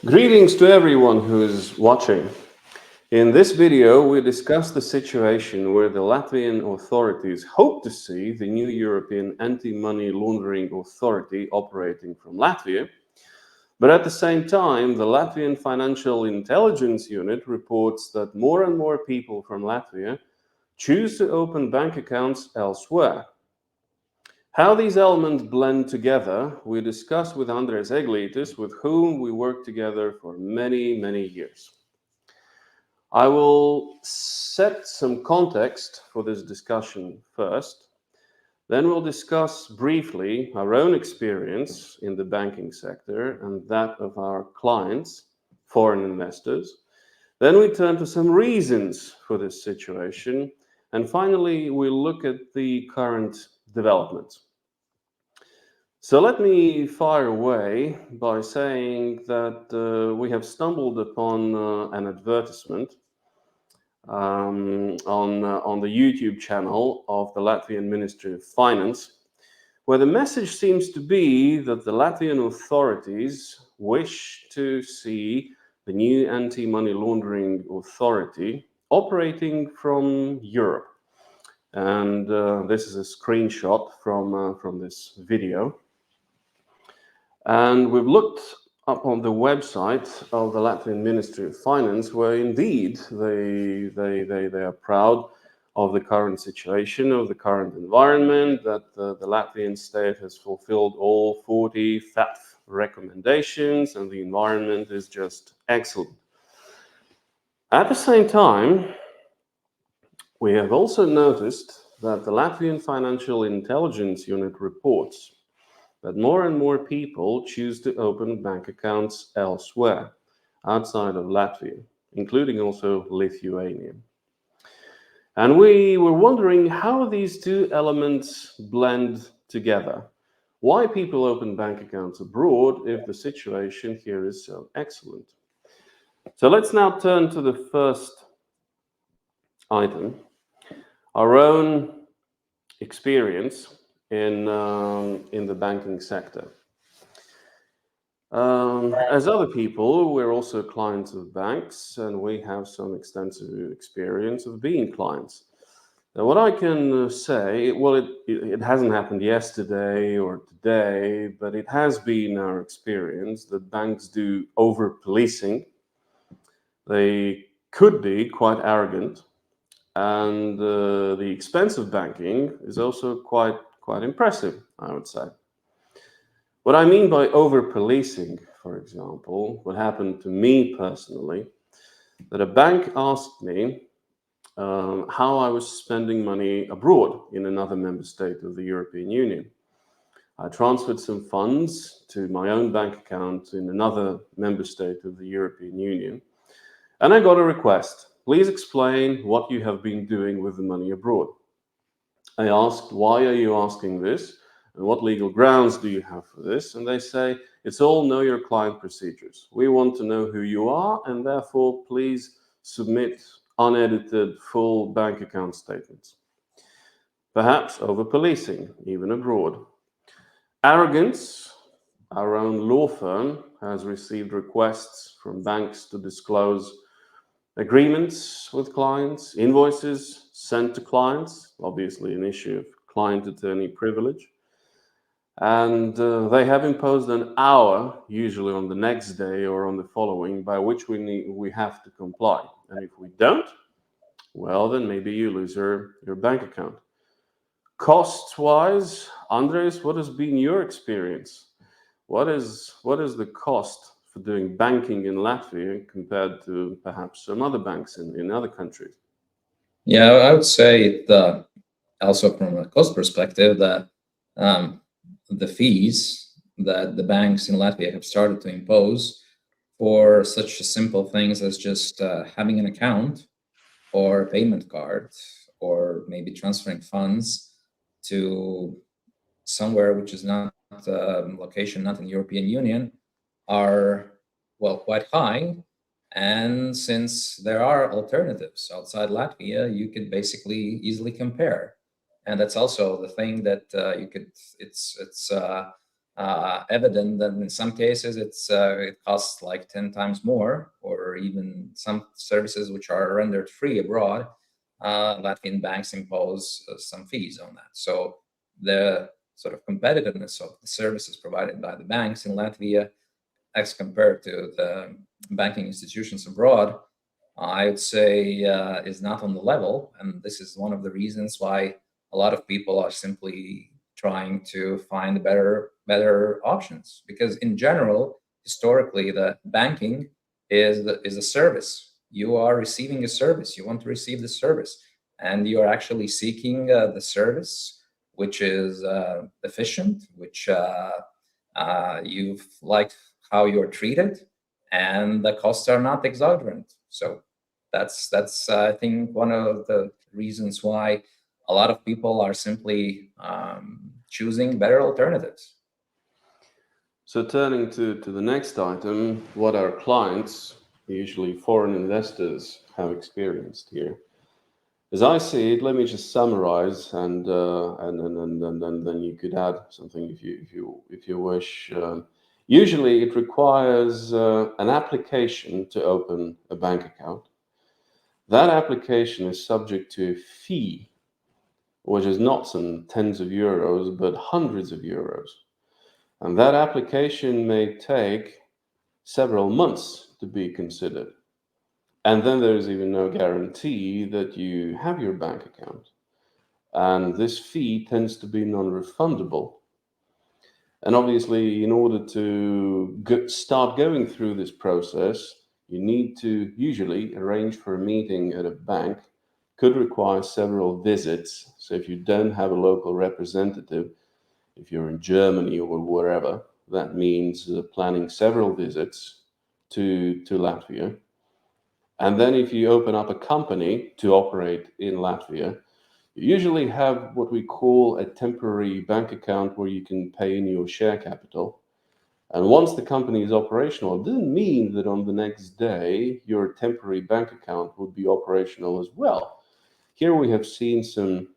Greetings to everyone who is watching. In this video, we discuss the situation where the Latvian authorities hope to see the new European Anti-Money Laundering Authority operating from Latvia. But at the same time, the Latvian Financial Intelligence Unit reports that more and more people from Latvia choose to open bank accounts elsewhere. How these elements blend together, we discuss with Andrejs Eglitis, with whom we worked together for many, many years. I will set some context for this discussion first. Then we'll discuss briefly our own experience in the banking sector and that of our clients, foreign investors. Then we turn to some reasons for this situation. And finally, we'll look at the current developments. So let me fire away by saying that we have stumbled upon an advertisement on the YouTube channel of the Latvian Ministry of Finance, where the message seems to be that the Latvian authorities wish to see the new Anti-Money Laundering Authority operating from Europe. And this is a screenshot from this video. And we've looked up on the website of the Latvian Ministry of Finance, where indeed they are proud of the current situation, of the current environment, that the Latvian state has fulfilled all 40 FATF recommendations, and the environment is just excellent. At the same time, we have also noticed that the Latvian Financial Intelligence Unit reports that more and more people choose to open bank accounts elsewhere, outside of Latvia, including also Lithuania. And we were wondering how these two elements blend together. Why people open bank accounts abroad if the situation here is so excellent? So let's now turn to the first item, our own experience in the banking sector. As other people, we're also clients of banks, and we have some extensive experience of being clients. Now, what I can say, well, it hasn't happened yesterday or today, but it has been our experience that banks do over-policing. They could be quite arrogant, and the expense of banking is also quite impressive, I would say. What I mean by over-policing, for example, what happened to me personally, that a bank asked me how I was spending money abroad in another member state of the European Union. I transferred some funds to my own bank account in another member state of the European Union, and I got a request. Please explain what you have been doing with the money abroad. I asked, why are you asking this? And what legal grounds do you have for this? And they say, it's all know your client procedures. We want to know who you are, and therefore, please submit unedited full bank account statements. Perhaps over-policing, even abroad. Arrogance. Our own law firm has received requests from banks to disclose agreements with clients, invoices sent to clients, obviously an issue of client-attorney privilege. And they have imposed an hour, usually on the next day or on the following, by which we have to comply. And if we don't, well, then maybe you lose your bank account. Costs-wise, Andrejs, what has been your experience? What is the cost for doing banking in Latvia compared to perhaps some other banks in other countries? Yeah, I would say that also from a cost perspective, that the fees that the banks in Latvia have started to impose for such simple things as just having an account or a payment card, or maybe transferring funds to somewhere which is not location, not in the European Union, are, well, quite high. And since there are alternatives outside Latvia, you could basically easily compare. And that's also the thing that you could, it's evident that in some cases it costs like 10 times more, or even some services which are rendered free abroad, Latvian banks impose some fees on that. So the sort of competitiveness of the services provided by the banks in Latvia as compared to the banking institutions abroad, I would say is not on the level. And this is one of the reasons why a lot of people are simply trying to find better options. Because in general, historically, the banking is a service. You are receiving a service. You want to receive the service, and you are actually seeking the service which is efficient, which you've liked how you're treated, and the costs are not exorbitant. So that's I think one of the reasons why a lot of people are simply choosing better alternatives. So turning to the next item, what our clients, usually foreign investors, have experienced here. As I see it, let me just summarize, and then you could add something if you wish. Usually, it requires an application to open a bank account. That application is subject to a fee, which is not some tens of euros, but hundreds of euros. And that application may take several months to be considered. And then there's even no guarantee that you have your bank account. And this fee tends to be non-refundable. And obviously, in order to start going through this process, you need to usually arrange for a meeting at a bank. Could require several visits. So if you don't have a local representative, if you're in Germany or wherever, that means planning several visits to Latvia. And then if you open up a company to operate in Latvia, you usually have what we call a temporary bank account where you can pay in your share capital. And once the company is operational, it doesn't mean that on the next day your temporary bank account would be operational as well. Here we have seen some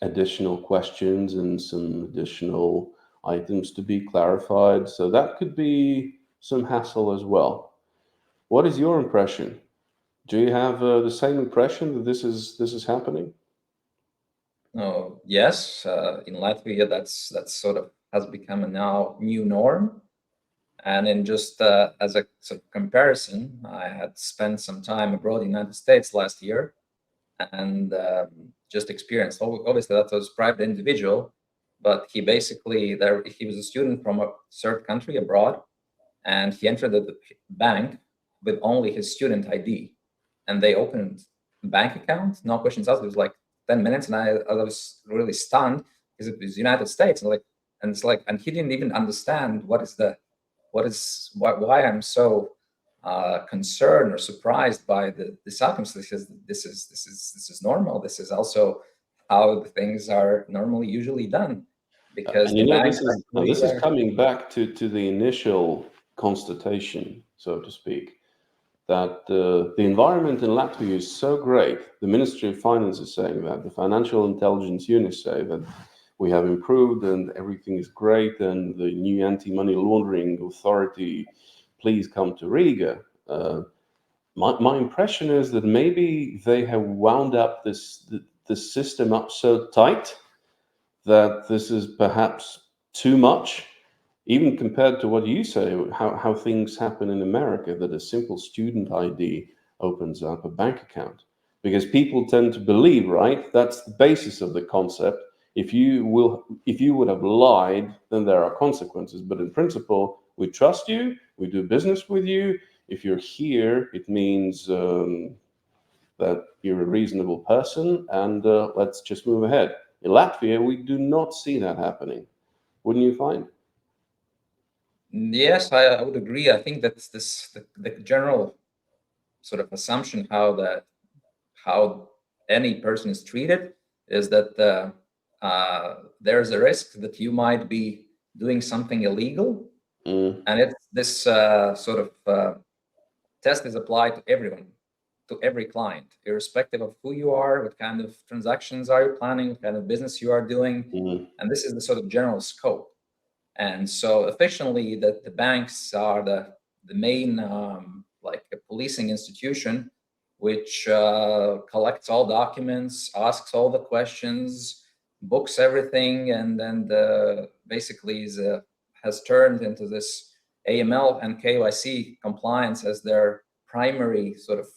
additional questions and some additional items to be clarified. So that could be some hassle as well. What is your impression? Do you have the same impression that this is happening? Oh, yes, in Latvia, that's sort of has become a now new norm. And in just as a sort of comparison, I had spent some time abroad in the United States last year, and just experienced. Obviously, that was a private individual, but he basically he was a student from a third country abroad, and he entered the bank with only his student ID, and they opened a bank account, no questions asked. It was like 10 minutes, and I was really stunned because it was United States, and and he didn't even understand why I'm so concerned or surprised by the circumstances. This is normal. This is also how the things are normally usually done, because And the banks this is coming back to the initial constatation, so to speak, that the environment in Latvia is so great. The Ministry of Finance is saying that, the Financial Intelligence Unit say that we have improved and everything is great, and the new Anti-Money Laundering Authority, please come to Riga. My impression is that maybe they have wound up this system up so tight that this is perhaps too much, even compared to what you say, how things happen in America, that a simple student ID opens up a bank account. Because people tend to believe, right? That's the basis of the concept. If you would have lied, then there are consequences. But in principle, we trust you, we do business with you. If you're here, it means that you're a reasonable person, and let's just move ahead. In Latvia, we do not see that happening. Wouldn't you find? Yes, I would agree. I think that's the general sort of assumption how any person is treated is that there's a risk that you might be doing something illegal, and it's this sort of test is applied to everyone, to every client, irrespective of who you are, what kind of transactions are you planning, what kind of business you are doing, Mm. and this is the sort of general scope. And so efficiently, the banks are the main like a policing institution, which collects all documents, asks all the questions, books everything, and then basically has turned into this AML and KYC compliance as their primary sort of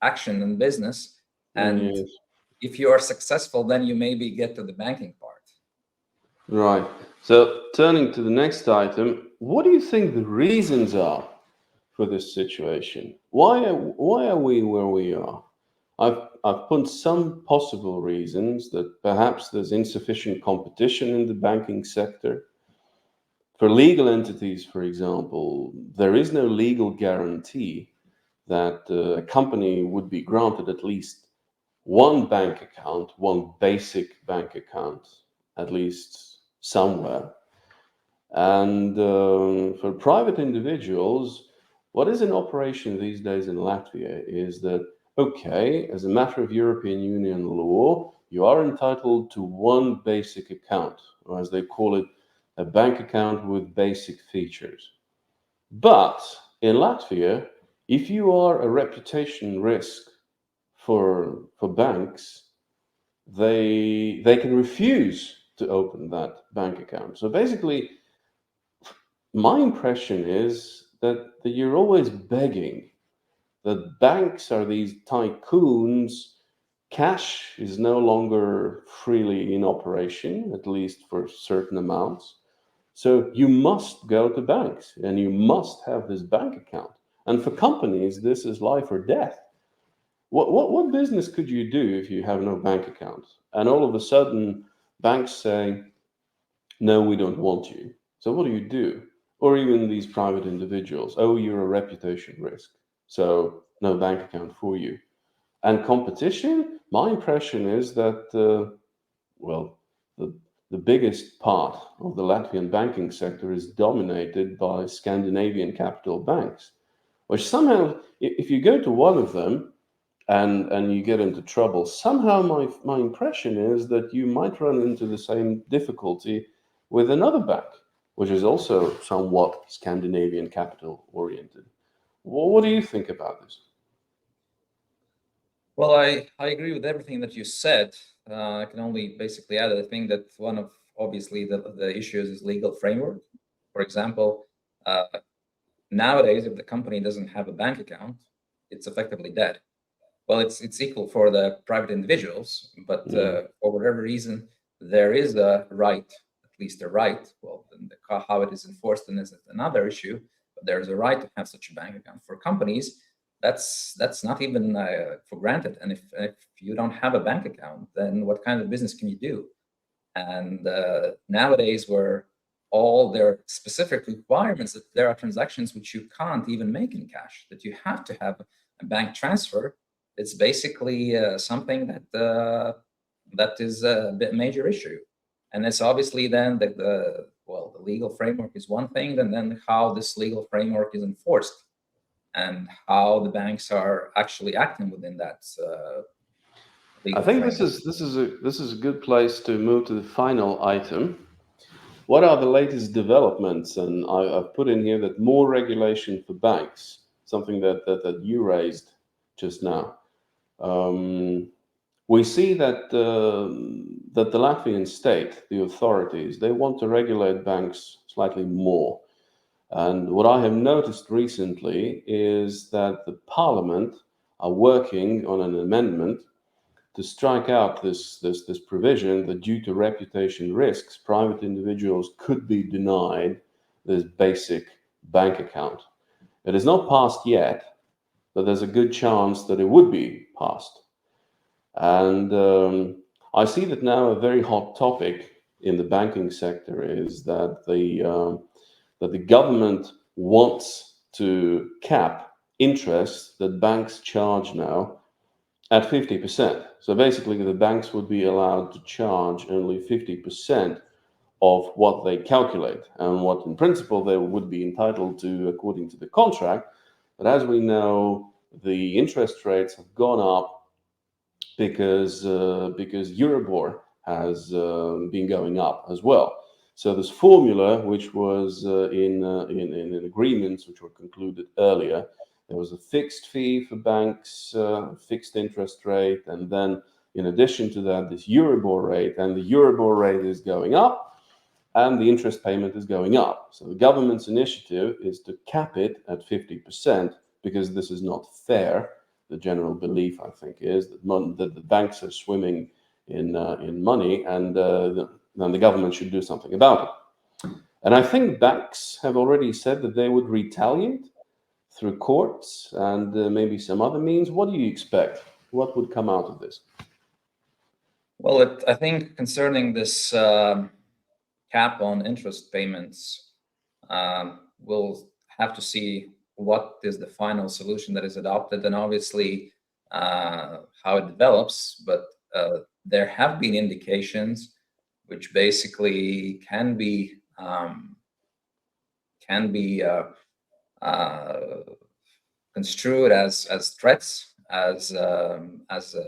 action in business. And Yes. if you are successful, then you maybe get to the banking part. Right. So turning to the next item, what do you think the reasons are for this situation? Why are we where we are? I've put some possible reasons that perhaps there's insufficient competition in the banking sector. For legal entities, for example, there is no legal guarantee that a company would be granted at least one bank account, one basic bank account, at least somewhere. And for private individuals, what is in operation these days in Latvia is that, okay, as a matter of European Union law, you are entitled to one basic account, or as they call it, a bank account with basic features. But in Latvia, if you are a reputation risk for banks, they can refuse to open that bank account. So basically, my impression is that you're always begging, that banks are these tycoons. Cash is no longer freely in operation, at least for certain amounts. So you must go to banks and you must have this bank account. And for companies, this is life or death. What business could you do if you have no bank account? And all of a sudden, banks say, no, we don't want you. So what do you do? Or even these private individuals, oh, you're a reputation risk. So no bank account for you. And competition, my impression is that, well, the, the biggest part of the Latvian banking sector is dominated by Scandinavian capital banks, which somehow, if you go to one of them, and you get into trouble. Somehow, my impression is that you might run into the same difficulty with another bank, which is also somewhat Scandinavian capital oriented. Well, what do you think about this? Well, I agree with everything that you said. I can only basically add that I think that one of obviously the issues is legal framework. For example, uh, nowadays, if the company doesn't have a bank account, it's effectively dead. Well, it's equal for the private individuals, but Yeah. for whatever reason, there is a right, at least a right. Well, then how it is enforced then is another issue. But there's a right to have such a bank account. For companies, that's not even for granted. And if you don't have a bank account, then what kind of business can you do? And nowadays, where all their specific requirements that there are transactions which you can't even make in cash, that you have to have a bank transfer. It's basically something that is a bit major issue, and it's obviously then the legal framework is one thing, and then how this legal framework is enforced and how the banks are actually acting within that I legal think framework. this is a good place to move to the final item. What are the latest developments? And I've put in here that more regulation for banks, something that you raised just now. Um, we see that the Latvian state, the authorities, they want to regulate banks slightly more. And what I have noticed recently is that the Parliament are working on an amendment to strike out this provision that due to reputation risks, private individuals could be denied this basic bank account. It is not passed yet, but there's a good chance that it would be passed. And I see that now a very hot topic in the banking sector is that the government wants to cap interest that banks charge now at 50%. So basically, the banks would be allowed to charge only 50% of what they calculate and what, in principle, they would be entitled to according to the contract. But as we know, the interest rates have gone up because Euribor has been going up as well. So this formula, which was in agreements which were concluded earlier, there was a fixed fee for banks, fixed interest rate, and then in addition to that, this Euribor rate, and the Euribor rate is going up, and the interest payment is going up. So the government's initiative is to cap it at 50%, because this is not fair. The general belief, I think, is that the banks are swimming in money, and then the government should do something about it. And I think banks have already said that they would retaliate through courts and maybe some other means. What do you expect? What would come out of this? Well, I think concerning this cap on interest payments, we'll have to see what is the final solution that is adopted, and obviously how it develops. But there have been indications which basically can be construed as threats, as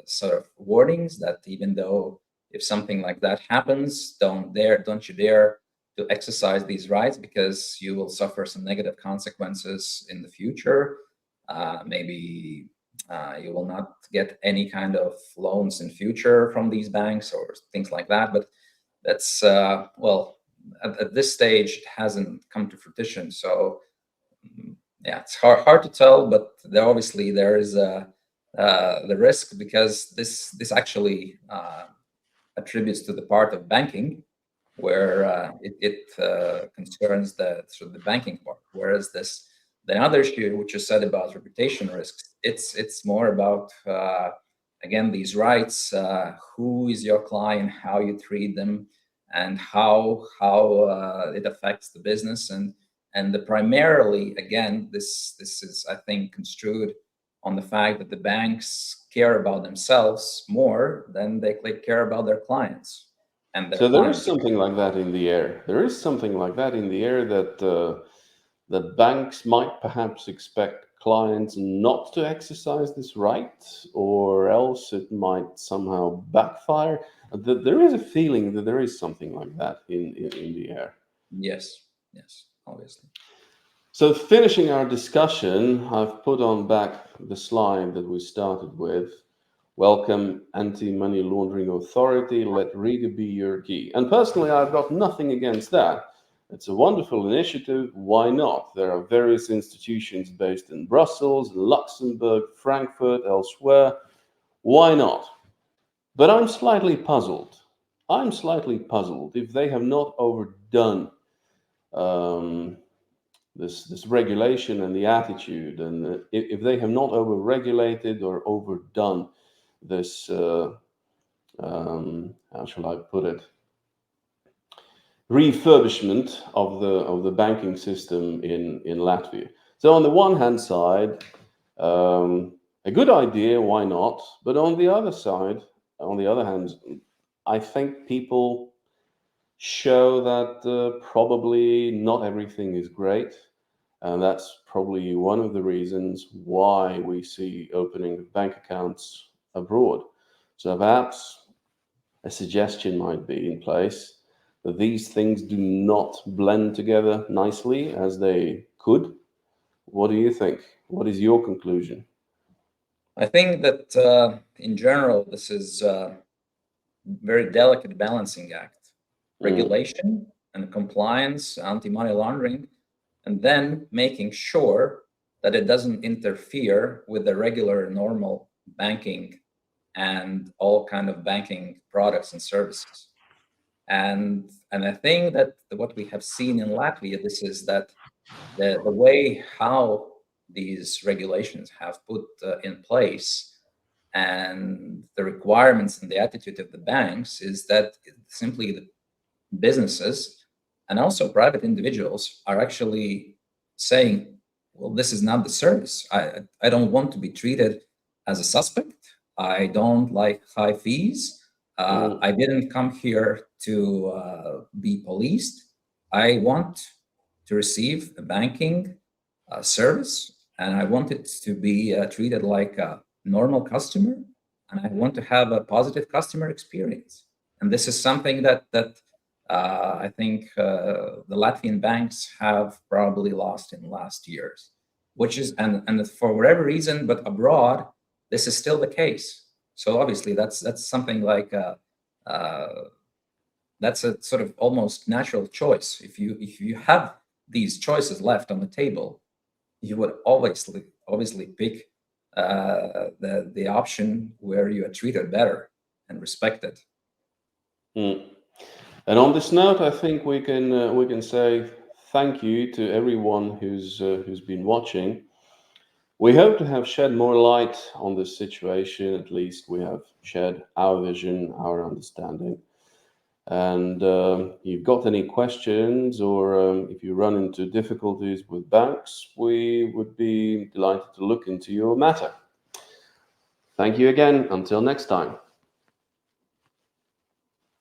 sort of warnings that even though if something like that happens, don't you dare to exercise these rights, because you will suffer some negative consequences in the future. Maybe you will not get any kind of loans in future from these banks or things like that. But that's well, at this stage, it hasn't come to fruition. So yeah, it's hard to tell. But obviously there is the risk, because this actually attributes to the part of banking where it concerns the banking part, whereas the other issue which you said about reputation risks, it's more about again these rights, who is your client, how you treat them, and how it affects the business, and primarily again this is, I think, construed on the fact that the banks care about themselves more than they care about their clients. So there is something like that in the air. There is something like that in the air that banks might perhaps expect clients not to exercise this right, or else it might somehow backfire. There is a feeling that there is something like that in the air. Yes, obviously. So finishing our discussion, I've put on back the slide that we started with. Welcome, Anti-Money Laundering Authority. Let Riga be your key. And personally, I've got nothing against that. It's a wonderful initiative. Why not? There are various institutions based in Brussels, Luxembourg, Frankfurt, elsewhere. Why not? But I'm slightly puzzled. If they have not overdone this regulation and the attitude, and if they have not over-regulated or overdone this, how shall I put it, refurbishment of the banking system in Latvia. So on the one hand side, a good idea, why not? But on the other hand, I think people show that probably not everything is great. And that's probably one of the reasons why we see opening of bank accounts abroad. So perhaps a suggestion might be in place that these things do not blend together nicely as they could. What do you think? What is your conclusion? I think that in general, this is a very delicate balancing act. Regulation and compliance, anti-money laundering, and then making sure that it doesn't interfere with the regular, normal banking and all kind of banking products and services. And I think that what we have seen in Latvia, this is that the way how these regulations have put in place, and the requirements and the attitude of the banks, is that simply the businesses and also private individuals are actually saying, well, this is not the service. I don't want to be treated as a suspect. I don't like high fees. I didn't come here to be policed. I want to receive a banking service, and I want it to be treated like a normal customer, and I want to have a positive customer experience. And this is something that I think the Latvian banks have probably lost in the last years, which is, and for whatever reason, but abroad, this is still the case. So obviously that's something like that's a sort of almost natural choice. If you have these choices left on the table, you would obviously pick the option where you are treated better and respected. Mm. And on this note, I think we can say thank you to everyone who's been watching. We hope to have shed more light on this situation. At least we have shed our vision, our understanding. And you've got any questions, or if you run into difficulties with banks, we would be delighted to look into your matter. Thank you again. Until next time.